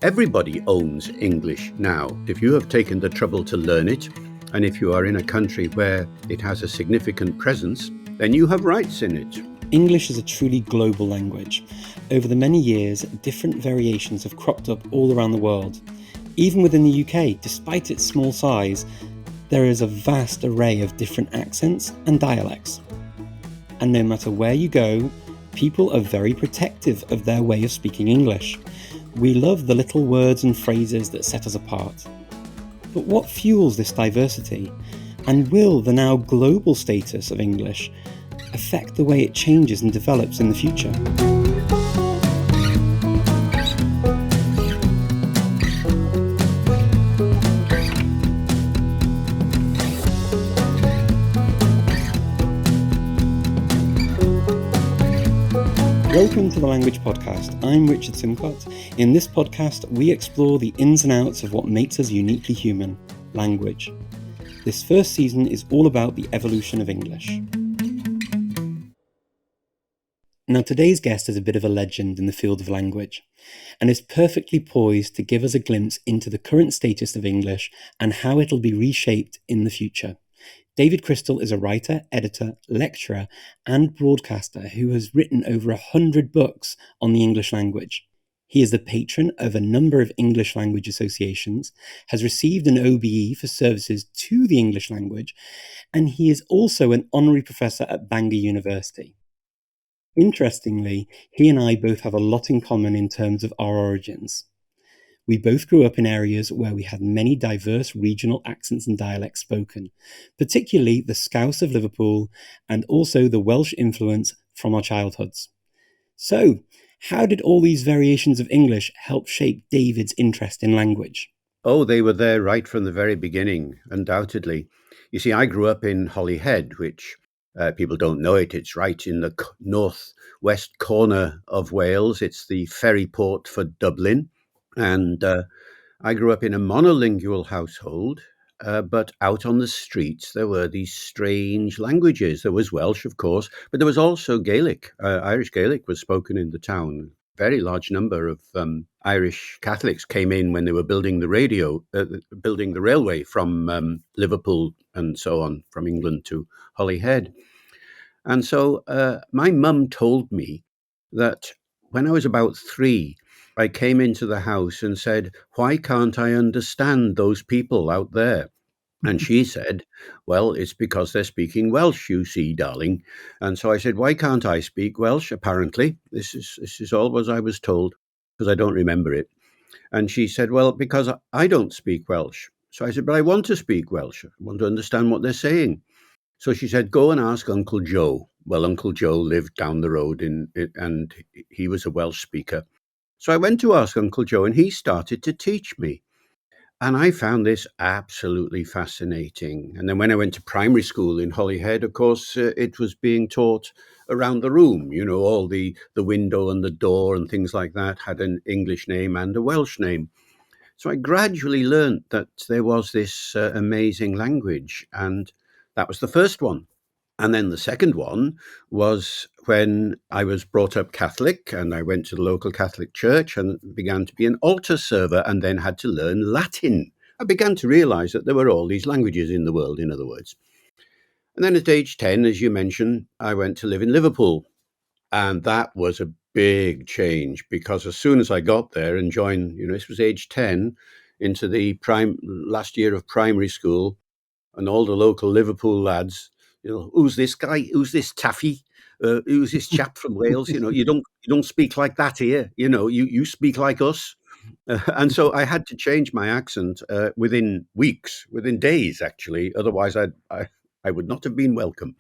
Everybody owns English now. If you have taken the trouble to learn it, and if you are in a country where it has a significant presence, then you have rights in it. English is a truly global language. Over the many years, different variations have cropped up all around the world. Even within the UK, despite its small size, there is a vast array of different accents and dialects. And no matter where you go, people are very protective of their way of speaking English. We love the little words and phrases that set us apart. But what fuels this diversity? And will the now global status of English affect the way it changes and develops in the future? Welcome to the Language Podcast. I'm Richard Simcott. In this podcast, we explore the ins and outs of what makes us uniquely human, language. This first season is all about the evolution of English. Now, today's guest is a bit of a legend in the field of language, and is perfectly poised to give us a glimpse into the current status of English and how it'll be reshaped in the future. David Crystal is a writer, editor, lecturer, and broadcaster who has written over 100 books on the English language. He is the patron of a number of English language associations, has received an OBE for services to the English language, and he is also an honorary professor at Bangor University. Interestingly, he and I both have a lot in common in terms of our origins. We both grew up in areas where we had many diverse regional accents and dialects spoken, particularly the Scouse of Liverpool and also the Welsh influence from our childhoods. So, how did all these variations of English help shape David's interest in language? Oh, they were there right from the very beginning, undoubtedly. You see, I grew up in Holyhead, which people don't know it. It's right in the northwest corner of Wales. It's the ferry port for Dublin. And I grew up in a monolingual household, but out on the streets there were these strange languages. There was Welsh, of course, but there was also Gaelic. Irish Gaelic was spoken in the town. A very large number of Irish Catholics came in when they were building building the railway from Liverpool and so on, from England to Holyhead. And so my mum told me that when I was about 3, I came into the house and said, "Why can't I understand those people out there?" And she said, "Well, it's because they're speaking Welsh, you see, darling." And so I said, "Why can't I speak Welsh?" Apparently, this is all what I was told, because I don't remember it. And she said, "Well, because I don't speak Welsh." So I said, "But I want to speak Welsh. I want to understand what they're saying." So she said, "Go and ask Uncle Joe." Well, Uncle Joe lived down the road and he was a Welsh speaker. So I went to ask Uncle Joe and he started to teach me. And I found this absolutely fascinating. And then when I went to primary school in Holyhead, of course, it was being taught around the room. You know, all the window and the door and things like that had an English name and a Welsh name. So I gradually learnt that there was this amazing language. And that was the first one. And then the second one was when I was brought up Catholic and I went to the local Catholic church and began to be an altar server and then had to learn Latin. I began to realize that there were all these languages in the world, in other words. And then at age 10, as you mentioned, I went to live in Liverpool. And that was a big change because as soon as I got there and joined, this was age 10, into the last year of primary school, and all the local Liverpool lads, who's this guy? Who's this Taffy? Who's this chap from Wales? You don't speak like that here. You speak like us. And so I had to change my accent within weeks, within days, actually. Otherwise, I would not have been welcome.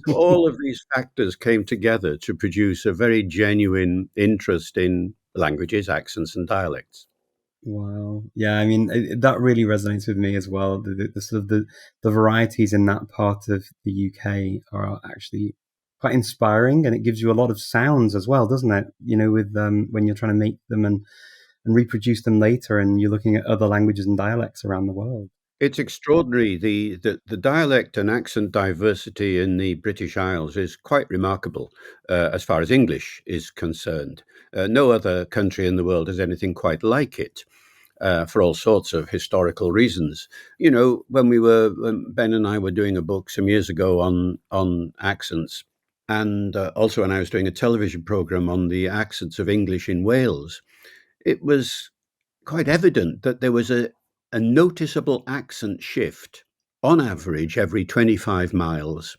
All of these factors came together to produce a very genuine interest in languages, accents, and dialects. Wow. Yeah, I mean, that really resonates with me as well. The sort of the varieties in that part of the UK are actually quite inspiring, and it gives you a lot of sounds as well, doesn't it? With when you're trying to make them and reproduce them later, and you're looking at other languages and dialects around the world. It's extraordinary. The dialect and accent diversity in the British Isles is quite remarkable as far as English is concerned. No other country in the world has anything quite like it. For all sorts of historical reasons. You know, when Ben and I were doing a book some years ago on accents, and also when I was doing a television program on the accents of English in Wales, it was quite evident that there was a noticeable accent shift on average every 25 miles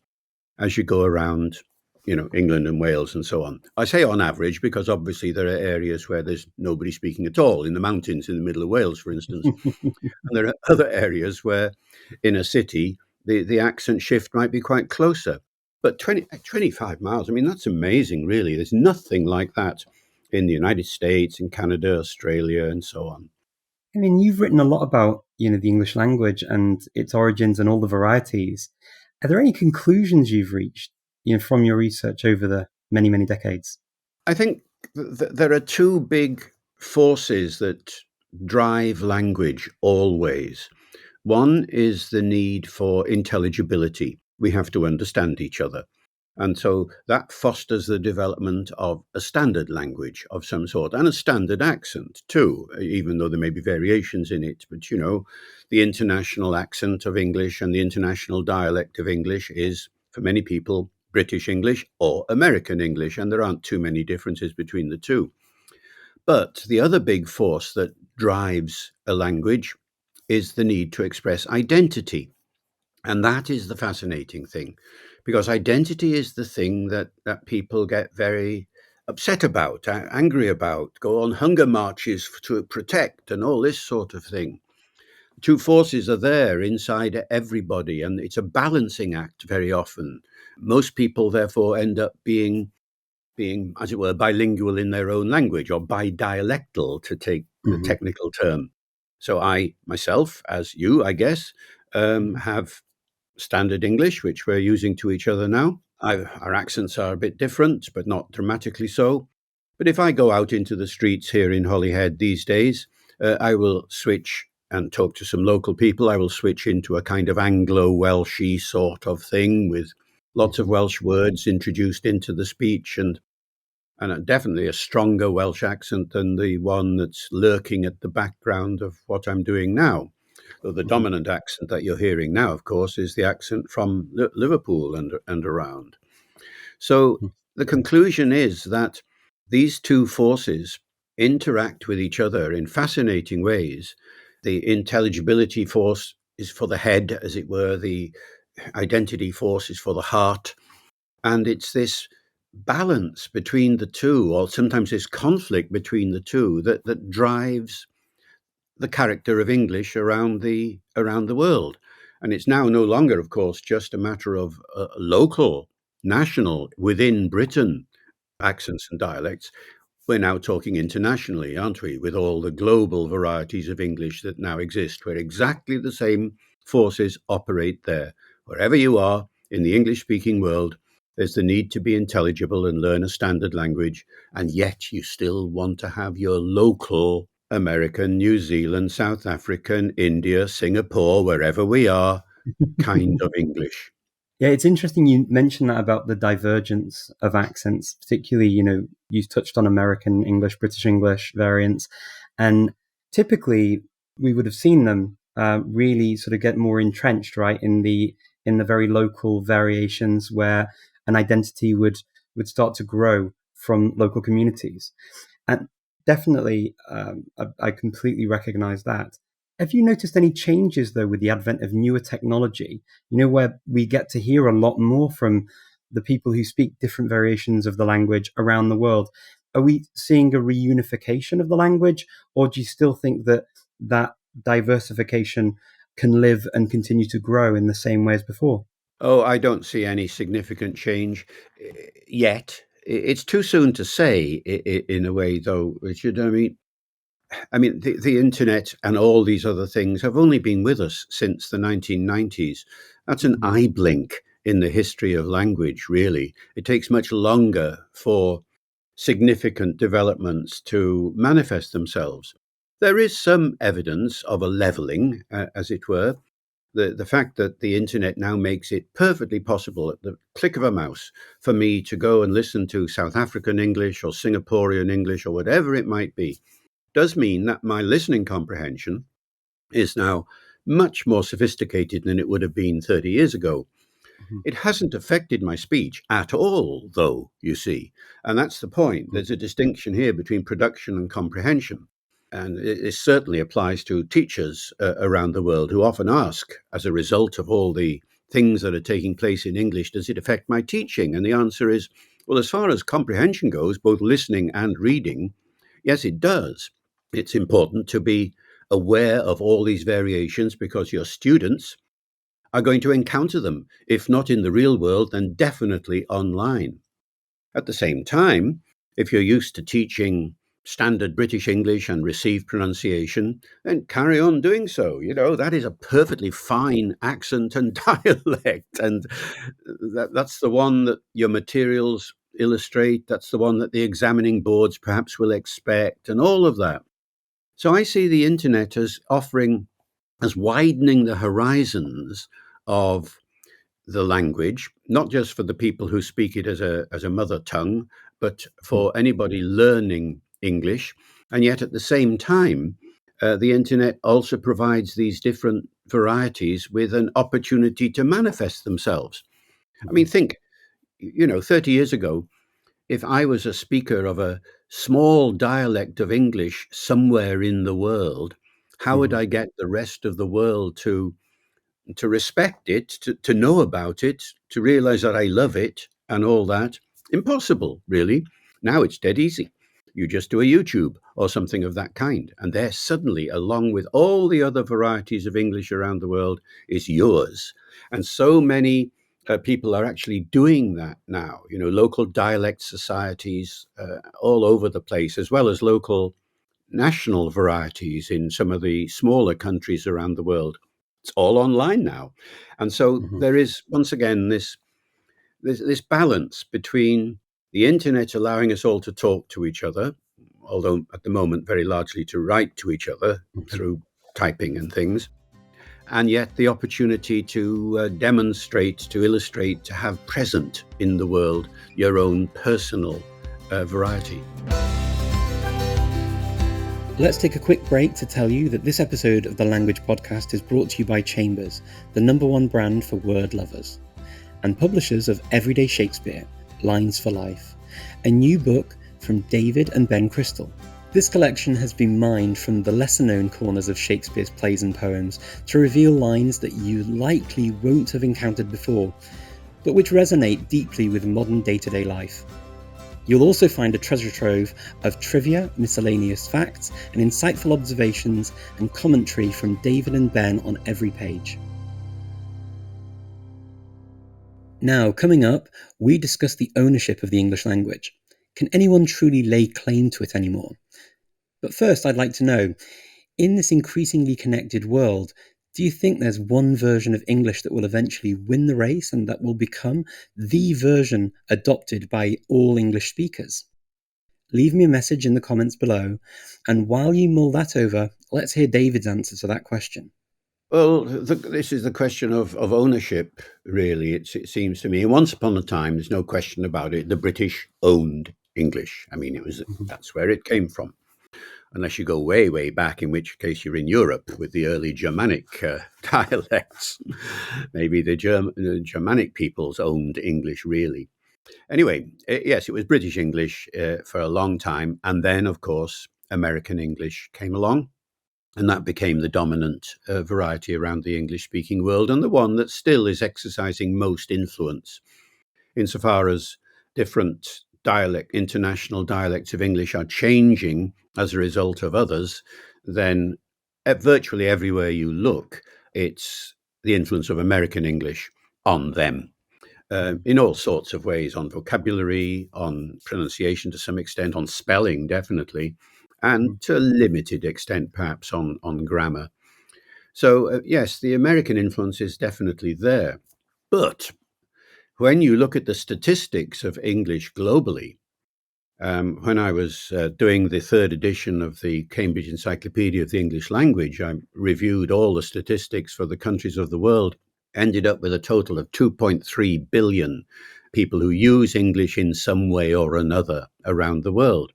as you go around, you know, England and Wales and so on. I say on average because obviously there are areas where there's nobody speaking at all, in the mountains in the middle of Wales, for instance. And there are other areas where in a city, the accent shift might be quite closer. But 25 miles, I mean, that's amazing, really. There's nothing like that in the United States, in Canada, Australia, and so on. I mean, you've written a lot about, the English language and its origins and all the varieties. Are there any conclusions you've reached, from your research over the many, many decades? I think there are two big forces that drive language always. One is the need for intelligibility. We have to understand each other. And so that fosters the development of a standard language of some sort and a standard accent too, even though there may be variations in it. But, you know, the international accent of English and the international dialect of English is, for many people, British English or American English, and there aren't too many differences between the two. But the other big force that drives a language is the need to express identity. And that is the fascinating thing, because identity is the thing that people get very upset about, angry about, go on hunger marches to protect, and all this sort of thing. Two forces are there inside everybody, and it's a balancing act very often. Most people, therefore, end up being, as it were, bilingual in their own language or bidialectal, to take the Hmm. technical term. So I myself, as you, I guess, have standard English, which we're using to each other now. Our accents are a bit different, but not dramatically so. But if I go out into the streets here in Holyhead these days, I will switch and talk to some local people. I will switch into a kind of Anglo-Welshy sort of thing with lots of Hmm. Welsh words introduced into the speech, and definitely a stronger Welsh accent than the one that's lurking at the background of what I'm doing now. Though the Hmm. dominant accent that you're hearing now, of course, is the accent from Liverpool and around. So the conclusion is that these two forces interact with each other in fascinating ways. The intelligibility force is for the head, as it were, the identity force is for the heart. And it's this balance between the two, or sometimes this conflict between the two, that drives the character of English around the world. And it's now no longer, of course, just a matter of local, national, within Britain accents and dialects. We're now talking internationally, aren't we, with all the global varieties of English that now exist, where exactly the same forces operate there. Wherever you are in the English speaking world, there's the need to be intelligible and learn a standard language, and yet you still want to have your local American, New Zealand, South African, India, Singapore, wherever we are, kind of English. Yeah, it's interesting you mentioned that about the divergence of accents, particularly, you touched on American English, British English variants, and typically we would have seen them really sort of get more entrenched, right, in the very local variations where an identity would start to grow from local communities. And definitely, I completely recognize that. Have you noticed any changes, though, with the advent of newer technology, where we get to hear a lot more from the people who speak different variations of the language around the world? Are we seeing a reunification of the language, or do you still think that that diversification can live and continue to grow in the same way as before? Oh, I don't see any significant change yet. It's too soon to say in a way, though, Richard. I mean, the internet and all these other things have only been with us since the 1990s. That's an Mhm. eye blink in the history of language, really. It takes much longer for significant developments to manifest themselves. There is some evidence of a leveling, as it were. The fact that the internet now makes it perfectly possible at the click of a mouse for me to go and listen to South African English or Singaporean English or whatever it might be does mean that my listening comprehension is now much more sophisticated than it would have been 30 years ago. Mhm. It hasn't affected my speech at all, though, you see. And that's the point. There's a distinction here between production and comprehension. And it certainly applies to teachers around the world who often ask, as a result of all the things that are taking place in English, does it affect my teaching? And the answer is, well, as far as comprehension goes, both listening and reading, yes, it does. It's important to be aware of all these variations because your students are going to encounter them, if not in the real world, then definitely online. At the same time, if you're used to teaching standard British English and received pronunciation, then carry on doing so. You know, that is a perfectly fine accent and dialect. And that's the one that your materials illustrate. That's the one that the examining boards perhaps will expect, and all of that. So I see the internet as offering, as widening the horizons of the language, not just for the people who speak it as a mother tongue, but for anybody learning English. And yet at the same time, the internet also provides these different varieties with an opportunity to manifest themselves. I mean, Mhm. think, 30 years ago, if I was a speaker of a small dialect of English somewhere in the world, how would Mhm. I get the rest of the world to respect it, to know about it, to realize that I love it and all that? Impossible, really. Now it's dead easy. You just do a YouTube or something of that kind, and there suddenly, along with all the other varieties of English around the world, is yours. And so many people are actually doing that now. Local dialect societies all over the place, as well as local national varieties in some of the smaller countries around the world. It's all online now. And so Mhm. there is, once again, this balance between the internet allowing us all to talk to each other, although at the moment very largely to write to each other Mhm. through typing and things, and yet the opportunity to demonstrate, to illustrate, to have present in the world your own personal variety. Let's take a quick break to tell you that this episode of the Language Podcast is brought to you by Chambers, the #1 brand for word lovers, and publishers of Everyday Shakespeare, Lines for Life, a new book from David and Ben Crystal. This collection has been mined from the lesser-known corners of Shakespeare's plays and poems to reveal lines that you likely won't have encountered before, but which resonate deeply with modern day-to-day life. You'll also find a treasure trove of trivia, miscellaneous facts, and insightful observations and commentary from David and Ben on every page. Now, coming up, we discuss the ownership of the English language. Can anyone truly lay claim to it anymore? But first, I'd like to know, in this increasingly connected world, do you think there's one version of English that will eventually win the race and that will become the version adopted by all English speakers? Leave me a message in the comments below, and while you mull that over, let's hear David's answer to that question. Well, this is the question of ownership, really, it seems to me. And once upon a time, there's no question about it, the British owned English. I mean, Mhm. that's where it came from. Unless you go way, way back, in which case you're in Europe with the early Germanic dialects. Maybe the Germanic peoples owned English, really. Anyway, yes, it was British English for a long time. And then, of course, American English came along. And that became the dominant variety around the English speaking world, and the one that still is exercising most influence insofar as different international dialects of English are changing as a result of others. Then virtually everywhere you look, it's the influence of American English on them. In all sorts of ways, on vocabulary, on pronunciation to some extent, on spelling, definitely, and to a limited extent, perhaps, on grammar. So, yes, the American influence is definitely there. But when you look at the statistics of English globally, When I was doing the third edition of the Cambridge Encyclopedia of the English Language, I reviewed all the statistics for the countries of the world, ended up with a total of 2.3 billion people who use English in some way or another around the world.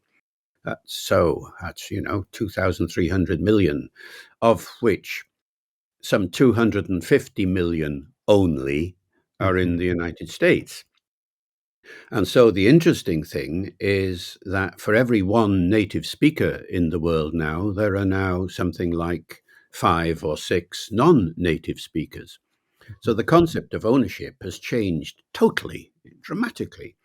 That's 2,300 million, of which some 250 million only are in Mhm. the United States. And so the interesting thing is that for every one native speaker in the world now, there are now something like 5 or 6 non-native speakers. So the concept of ownership has changed totally, dramatically.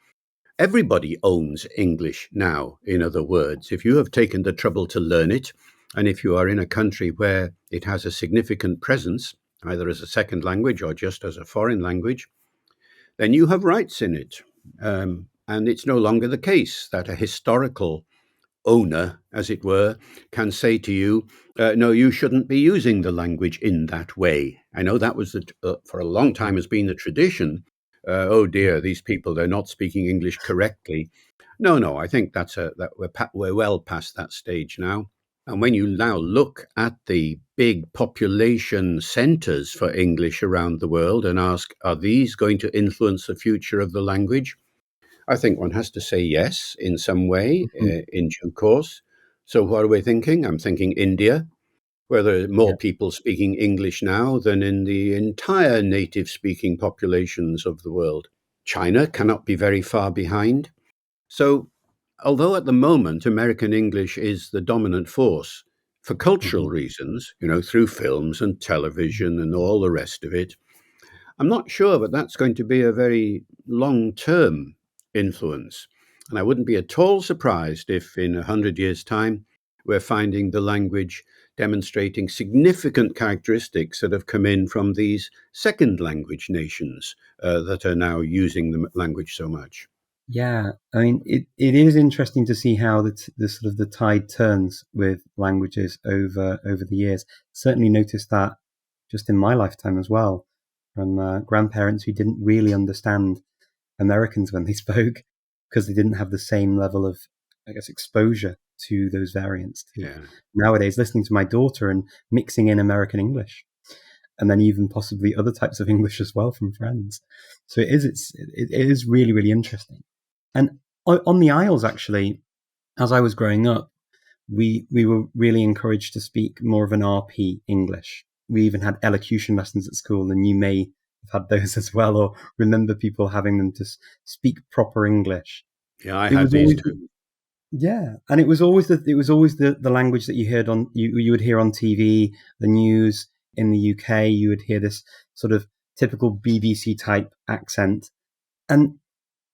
Everybody owns English now, in other words. If you have taken the trouble to learn it, and if you are in a country where it has a significant presence, either as a second language or just as a foreign language, then you have rights in it. And it's no longer the case that a historical owner, as it were, can say to you, no, you shouldn't be using the language in that way. I know that was for a long time has been the tradition. Oh dear, these people, they're not speaking English correctly. No, I think that we're well past that stage now. And when you now look at the big population centers for English around the world and ask, are these going to influence the future of the language? I think one has to say yes in some way Mhm. in due course. So, what are we thinking? I'm thinking India, where there are more Yeah. people speaking English now than in the entire native speaking populations of the world. China cannot be very far behind. So, although at the moment American English is the dominant force for cultural Mhm. reasons, through films and television and all the rest of it, I'm not sure that that's going to be a very long term influence. And I wouldn't be at all surprised if in 100 years' time we're finding the language demonstrating significant characteristics that have come in from these second language nations that are now using the language so much. Yeah, I mean, it is interesting to see how the sort of the tide turns with languages over the years. Certainly noticed that just in my lifetime as well, from grandparents who didn't really understand Americans when they spoke because they didn't have the same level of, I guess, exposure to those variants. To Yeah. nowadays, listening to my daughter and mixing in American English, and then even possibly other types of English as well from friends. So it is really really interesting. And on the Isles, actually, as I was growing up, we were really encouraged to speak more of an RP English. We even had elocution lessons at school, and you may have had those as well, or remember people having them to speak proper English. Yeah, I It had was these always too. yeah, and it was always the language that you heard on you would hear on TV, the news in the UK. You would hear this sort of typical BBC type accent, and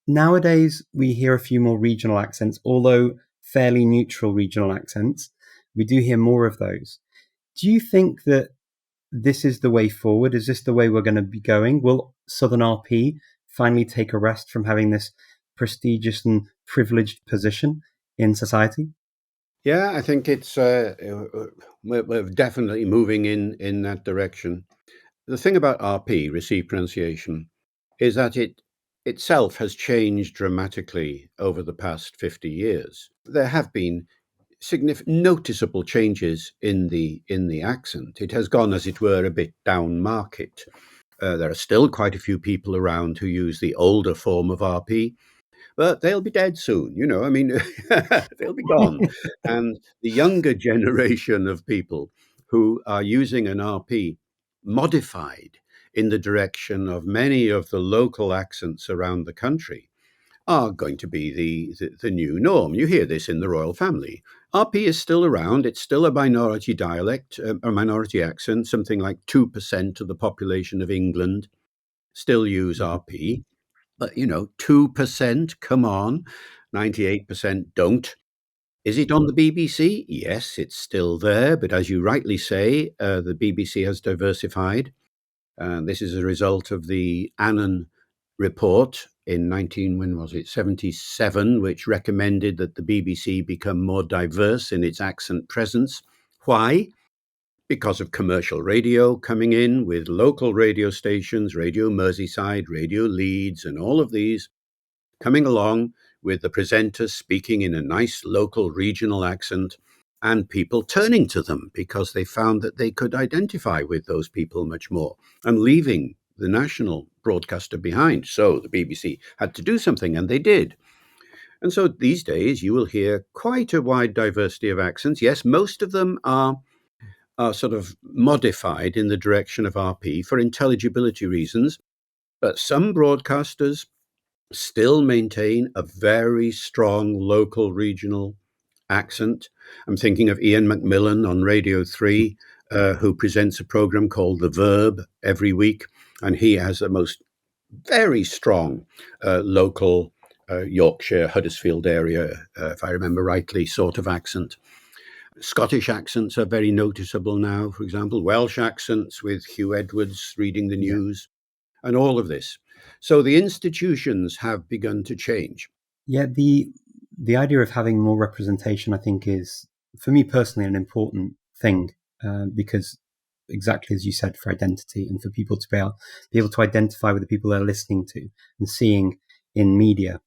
nowadays, we hear a few more regional accents, although fairly neutral regional accents. We do hear more of those. Do you think that this is the way forward? Is this the way we're going to be going? Will Southern RP finally take a rest from having this prestigious and privileged position in society? Yeah, I think we're definitely moving in that direction. The thing about RP, received pronunciation, is that it itself has changed dramatically over the past 50 years. There have been significant noticeable changes in the accent. It has gone, as it were, a bit down market. There are still quite a few people around who use the older form of RP, but they'll be dead soon. I mean, they'll be gone. And the younger generation of people who are using an RP modified in the direction of many of the local accents around the country are going to be the new norm. You hear this in the royal family. RP is still around. It's still a minority dialect, a minority accent. Something like 2% of the population of England still use RP. But, 2%, come on, 98% don't. Is it on the BBC? Yes, it's still there. But as you rightly say, the BBC has diversified. This is a result of the Annan report in 19, when was it, 77, which recommended that the BBC become more diverse in its accent presence. Why? Because of commercial radio coming in with local radio stations, Radio Merseyside, Radio Leeds, and all of these coming along with the presenters speaking in a nice local regional accent and people turning to them because they found that they could identify with those people much more and leaving the national broadcaster behind. So the BBC had to do something, and they did. And so these days you will hear quite a wide diversity of accents. Yes, most of them are sort of modified in the direction of RP for intelligibility reasons, but some broadcasters still maintain a very strong local regional accent. I'm thinking of Ian McMillan on Radio 3, who presents a program called The Verb every week, and he has a most very strong local Yorkshire, Huddersfield area, if I remember rightly, sort of accent. Scottish accents are very noticeable now, for example, Welsh accents with Hugh Edwards reading the Yeah. news, and all of this. So the institutions have begun to change. Yeah, the idea of having more representation, I think, is for me personally an important thing because exactly as you said, for identity and for people to be able to identify with the people they're listening to and seeing in media,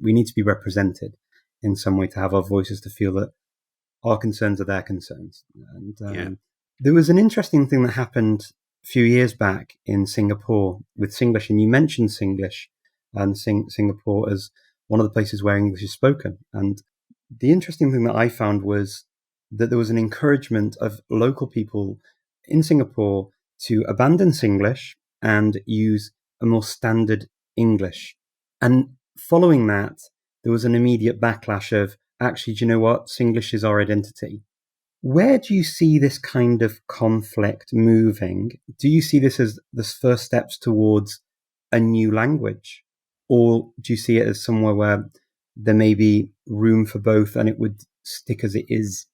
we need to be represented in some way to have our voices to feel that our concerns are their concerns. And Yeah. there was an interesting thing that happened a few years back in Singapore with Singlish, and you mentioned Singlish and Singapore as one of the places where English is spoken. And the interesting thing that I found was that there was an encouragement of local people in Singapore to abandon Singlish and use a more standard English. And following that, there was an immediate backlash of, actually, do you know what? Singlish is our identity. Where do you see this kind of conflict moving? Do you see this as the first steps towards a new language? Or do you see it as somewhere where there may be room for both and it would stick as it is?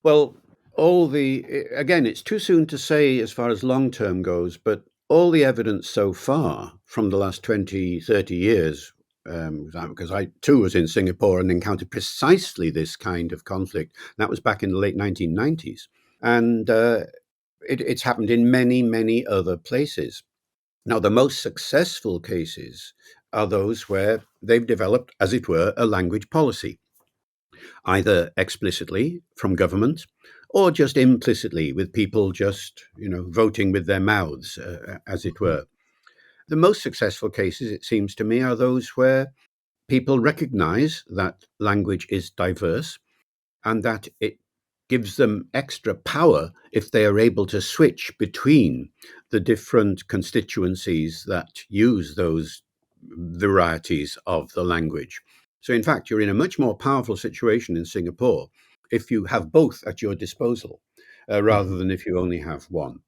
Well, again, it's too soon to say as far as long term goes, but all the evidence so far from the last 20, 30 years, because I too was in Singapore and encountered precisely this kind of conflict. That was back in the late 1990s. And it's happened in many, many other places. Now, the most successful cases are those where they've developed, as it were, a language policy, either explicitly from government or just implicitly with people just, voting with their mouths, as it Mhm. were. The most successful cases, it seems to me, are those where people recognize that language is diverse and that it gives them extra power if they are able to switch between the different constituencies that use those varieties of the language. So, in fact, you're in a much more powerful situation in Singapore if you have both at your disposal rather Mhm. than if you only have one.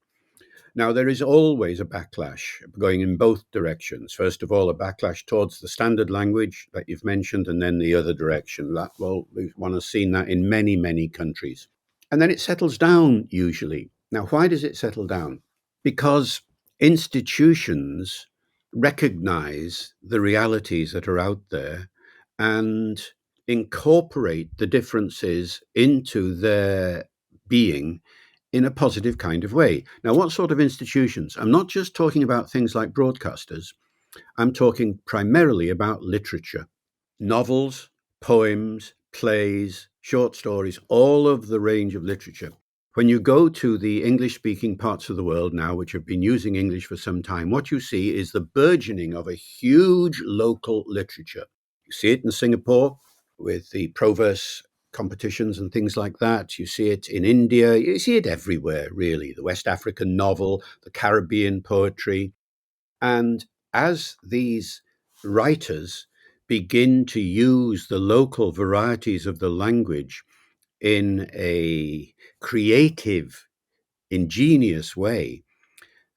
Now, there is always a backlash going in both directions. First of all, a backlash towards the standard language that you've mentioned, and then the other direction. One has seen that in many, many countries. And then it settles down usually. Now, why does it settle down? Because institutions recognize the realities that are out there and incorporate the differences into their being in a positive kind of way. Now, what sort of institutions? I'm not just talking about things like broadcasters, I'm talking primarily about literature, novels, poems, plays, short stories, all of the range of literature. When you go to the English speaking parts of the world now, which have been using English for some time, what you see is the burgeoning of a huge local literature. You see it in Singapore with the proverse competitions and things like that. You see it in India. You see it everywhere, really. The West African novel, the Caribbean poetry. And as these writers begin to use the local varieties of the language in a creative, ingenious way,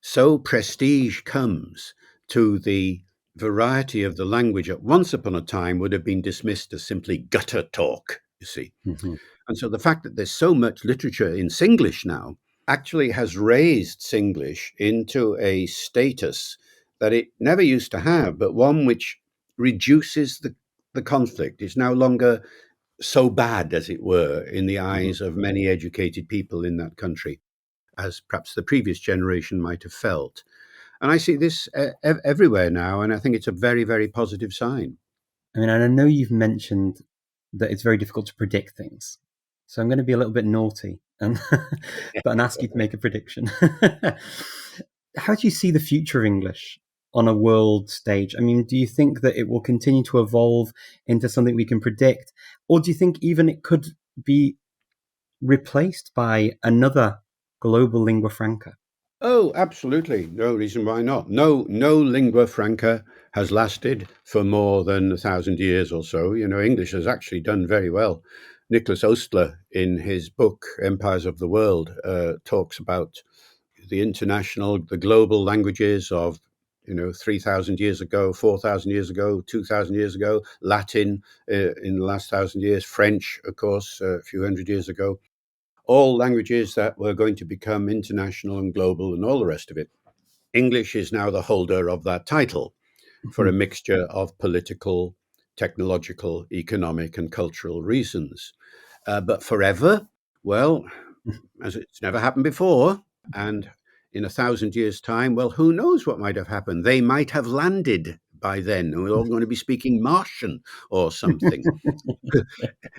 so prestige comes to the variety of the language that once upon a time would have been dismissed as simply gutter talk, you see. Mhm. And so the fact that there's so much literature in Singlish now actually has raised Singlish into a status that it never used to have, but one which reduces the conflict. It's no longer so bad, as it were, in the Mhm. eyes of many educated people in that country, as perhaps the previous generation might have felt. And I see this everywhere now, and I think it's a very, very positive sign. I mean, and I know you've mentioned that it's very difficult to predict things. So I'm going to be a little bit naughty and and ask you to make a prediction. How do you see the future of English on a world stage? I mean, do you think that it will continue to evolve into something we can predict, or do you think even it could be replaced by another global lingua franca? Oh, absolutely. No reason why not. No lingua franca has lasted for more than 1,000 years or so. You know, English has actually done very well. Nicholas Ostler, in his book Empires of the World, talks about the global languages of 3,000 years ago, 4,000 years ago, 2,000 years ago, Latin in the last 1,000 years, French, of course, a few hundred years ago, all languages that were going to become international and global and all the rest of it. English is now the holder of that title for a Mhm, mixture of political, technological, economic, and cultural reasons. But forever, well, as it's never happened before, and in 1,000 years' time, well, who knows what might have happened? They might have landed by then, and we're all going to be speaking Martian or something.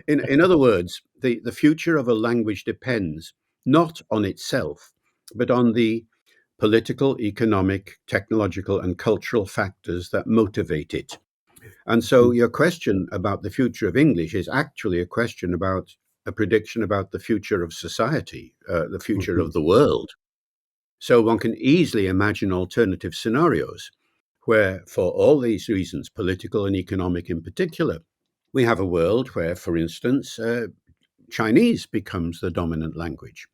In other words, the future of a language depends not on itself, but on the political, economic, technological, and cultural factors that motivate it. And so, your question about the future of English is actually a question about a prediction about the future of society, the future mhm, of the world. So, one can easily imagine alternative scenarios where, for all these reasons, political and economic in particular, we have a world where, for instance, Chinese becomes the dominant language.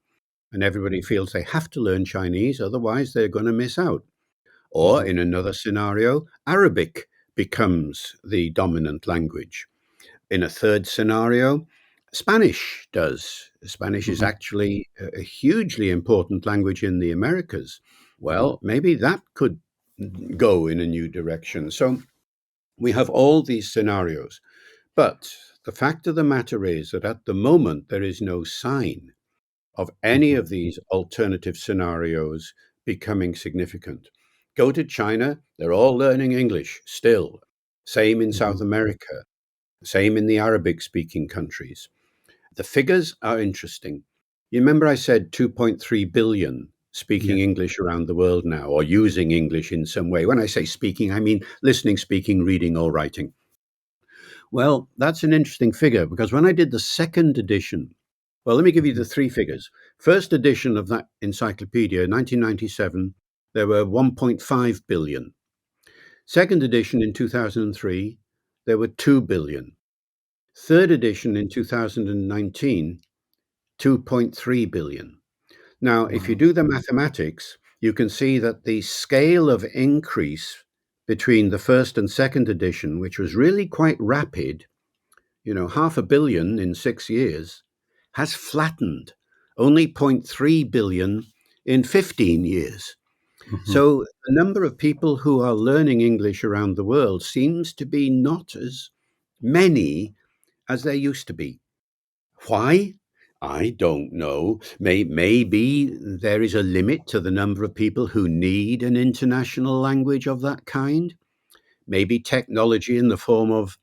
And everybody feels they have to learn Chinese, otherwise, they're going to miss out. Or mhm, in another scenario, Arabic becomes the dominant language. In a third scenario, Spanish does. Spanish is mhm, actually a hugely important language in the Americas. Well, maybe that could go in a new direction. So we have all these scenarios. But the fact of the matter is that at the moment, there is no sign of any mhm, of these alternative scenarios becoming significant. Go to China, they're all learning English still. Same in South mhm. America, same in the Arabic speaking countries. The figures are interesting. You remember I said 2.3 billion speaking Yeah. English around the world now, or using English in some way. When I say speaking, I mean listening, speaking, reading, or writing. Well, that's an interesting figure because when I did the second edition, well, let me give you the Mhm, three figures. First edition of that encyclopedia, 1997, there were 1.5 billion. Second edition in 2003, there were 2 billion. Third edition in 2019, 2.3 billion. Now, if you wow. do the mathematics, you can see that the scale of increase between the first and second edition, which was really quite rapid, 500 million in 6 years, has flattened, only zero point 0.3 billion in 15 years. Mhm, So the number of people who are learning English around the world seems to be not as many as there used to be. Why? I don't know. Maybe there is a limit to the number of people who need an international language of that kind. Maybe technology in the form of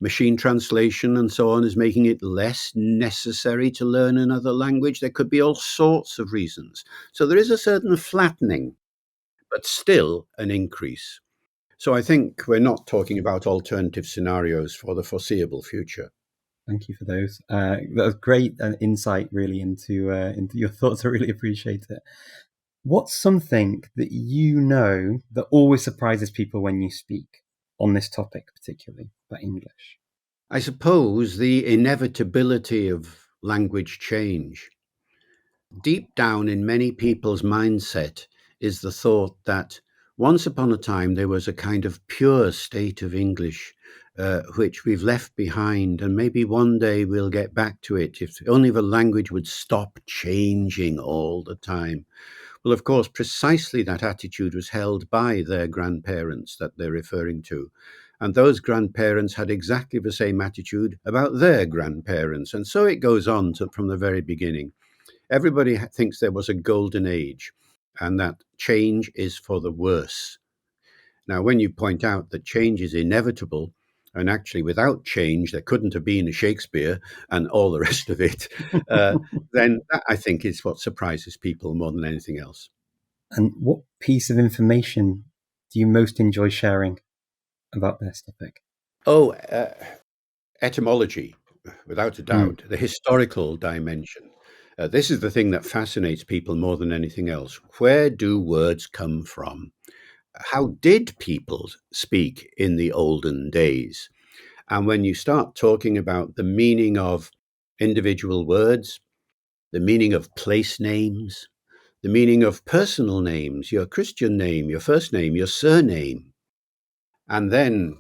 machine translation and so on is making it less necessary to learn another language. There could be all sorts of reasons. So there is a certain flattening, but still an increase. So I think we're not talking about alternative scenarios for the foreseeable future. thank you for those. That was great insight, really, into your thoughts. I really appreciate it. What's something that you know that always surprises people when you speak on this topic, particularly about English? I suppose the inevitability of language change. Deep down in many people's mindset is the thought that once upon a time there was a kind of pure state of English which we've left behind, and maybe one day we'll get back to it if only the language would stop changing all the time. Well, of course, precisely that attitude was held by their grandparents that they're referring to. And those grandparents had exactly the same attitude about their grandparents. And so it goes on from the very beginning. Everybody thinks there was a golden age and that change is for the worse. Now, when you point out that change is inevitable, and actually without change, there couldn't have been a Shakespeare and all the rest of it, uh, then that, I think, is what surprises people more than anything else. And what piece of information do you most enjoy sharing about this topic? Oh, etymology, without a Hmm. doubt, the historical dimension. This is the thing that fascinates people more than anything else. Where do words come from? How did people speak in the olden days? And when you start talking about the meaning of individual words, the meaning of place names, the meaning of personal names, your Christian name, your first name, your surname, and then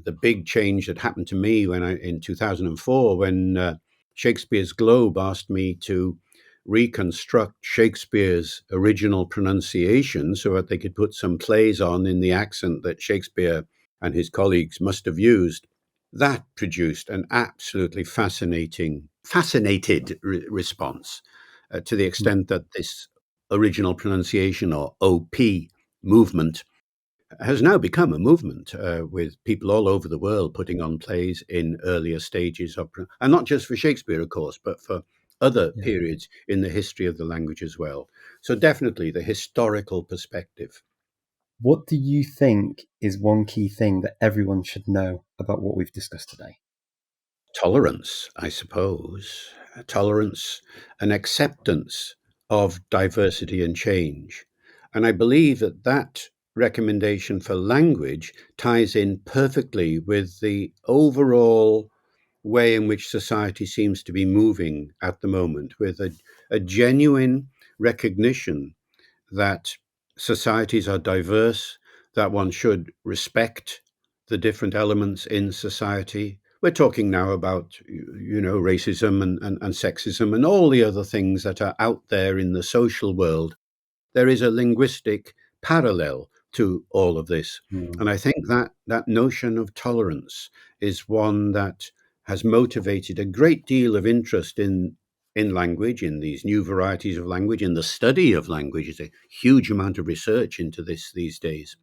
the big change that happened to me in 2004 when Shakespeare's Globe asked me to reconstruct Shakespeare's original pronunciation so that they could put some plays on in the accent that Shakespeare and his colleagues must have used. That produced an absolutely fascinated response, to the extent that this original pronunciation, or OP movement, has now become a movement, with people all over the world putting on plays in earlier stages of, and not just for Shakespeare, of course, but for other Yeah. periods in the history of the language as well. So definitely the historical perspective. What do you think is one key thing that everyone should know about what we've discussed today? Tolerance, I suppose. Tolerance and acceptance of diversity and change. And I believe that that recommendation for language ties in perfectly with the overall way in which society seems to be moving at the moment, with a genuine recognition that societies are diverse, that one should respect the different elements in society. We're talking now about, racism and sexism and all the other things that are out there in the social world. There is a linguistic parallel to all of this. Hmm. And I think that notion of tolerance is one that has motivated a great deal of interest in language, in these new varieties of language, in the study of language. There's a huge amount of research into this these days.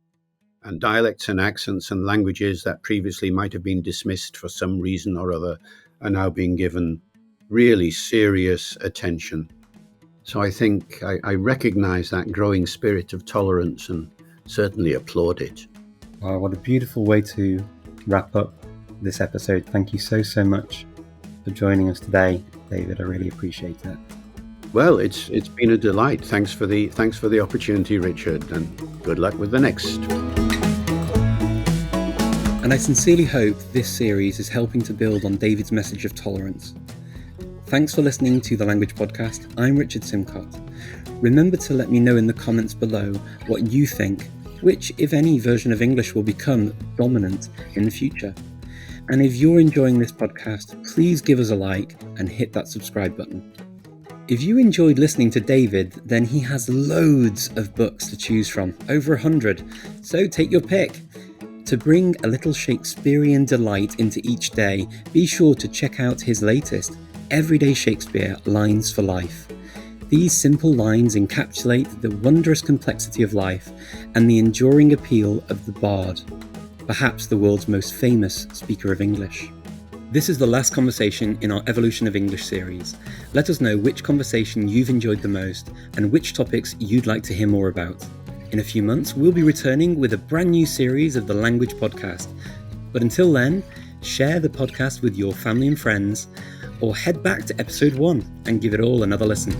And dialects and accents and languages that previously might have been dismissed for some reason or other are now being given really serious attention. So I think I recognize that growing spirit of tolerance and certainly applaud it. Wow, what a beautiful way to wrap up this episode. Thank you so much for joining us today, David. I really appreciate it. Well, it's been a delight. Thanks for the opportunity, Richard, and good luck with the next. And I sincerely hope this series is helping to build on David's message of tolerance. Thanks for listening to The Language Podcast. I'm Richard Simcott. Remember to let me know in the comments below what you think, which, if any, version of English will become dominant in the future. And if you're enjoying this podcast, please give us a like and hit that subscribe button. If you enjoyed listening to David, then he has loads of books to choose from, over 100, so take your pick. To bring a little Shakespearean delight into each day, be sure to check out his latest, Everyday Shakespeare, Lines for Life. These simple lines encapsulate the wondrous complexity of life and the enduring appeal of the bard, perhaps the world's most famous speaker of English. This is the last conversation in our Evolution of English series. Let us know which conversation you've enjoyed the most and which topics you'd like to hear more about. In a few months, we'll be returning with a brand new series of the Language Podcast. But until then, share the podcast with your family and friends, or head back to episode 1 and give it all another listen.